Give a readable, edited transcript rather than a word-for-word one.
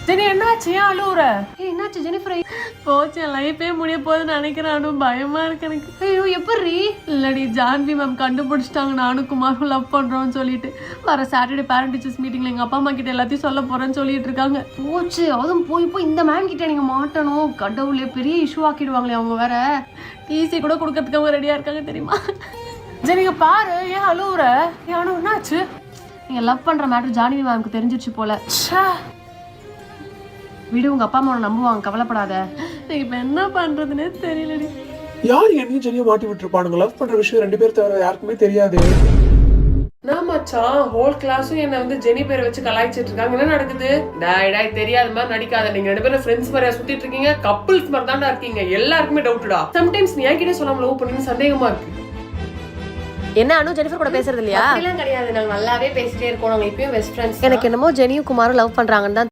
Jenny என்னாச்சு? ஏன் அழுவுற? என்னாச்சு ஜெனிஃபர்? போச்சு, என் லைஃபே முடிய போகுதுன்னு நினைக்கிறேன். பயமா இருக்கு எனக்கு. ஐயோ எப்படி? இல்லடி, ஜான்வி மேம் கண்டுபிடிச்சிட்டாங்க நானும் குமாரும் லவ் பண்றோம்னு சொல்லிட்டு. வர சாட்டர்டே பேரண்ட் டீச்சர்ஸ் மீட்டிங்ல எங்க அப்பா அம்மா கிட்ட எல்லாத்தையும் சொல்ல போறேன்னு சொல்லிட்டு இருக்காங்க. போச்சு, அதுவும் போய் இந்த மேம் கிட்ட நீங்க மாட்டணும். கடவுளே, பெரிய இஷ்யூ ஆக்கிடுவாங்களே அவங்க. வேற டிசி கூட கொடுக்கறதுக்கு அவங்க ரெடியா இருக்காங்க தெரியுமா? ஜெனிங்க பாரு, ஏன் அழுவுற? ஏன் என்னாச்சு? நீங்க லவ் பண்ற மேட்டர் ஜான்வி மேம்க்கு தெரிஞ்சிருச்சு போல. விடு, உங்க அப்பா அம்மா நம்புவாங்க, கவலைப்படாத. இப்ப என்ன பண்றதுன்னே தெரியலடி. யார் என்னையும் ஜெனியும் மாட்டி விட்டுருப்பானுங்க. லவ் பண்ற விஷயம் 2 பேர் தவிர யாருக்குமே தெரியாது. நான் மச்சான், ஹோல் கிளாஸும் என்ன வந்து ஜெனி பேரை வச்சு கலாய்ச்சிட்டு இருக்காங்க. என்ன நடக்குது? டாய் தெரியாத மாதிரி நடிக்காத. நீங்க 2 பேரும் ஃப்ரெண்ட்ஸ் மாதிரியா சுத்திட்டு இருக்கீங்க? கப்பிள்ஸ் மாதிரி தான்டா இருக்கீங்க. எல்லாருக்குமே டவுட்டா. சம்டைம்ஸ் நீ என்கிட்ட சொல்லாம லவ் பண்ணுன்னு சந்தேகமா இருக்கு. என்ன அனு ஜெனிஃபர் கூட பேசுறது இல்லையா? அப்படிலாம் கிடையாது, நாங்க நல்லாவே பேசிட்டே இருக்கோம். நாங்க இப்பயும் பெஸ்ட் ஃப்ரெண்ட்ஸ். எனக்கு என்னமோ ஜெனியும் குமாரும் லவ் பண்றாங்கன்னு தான்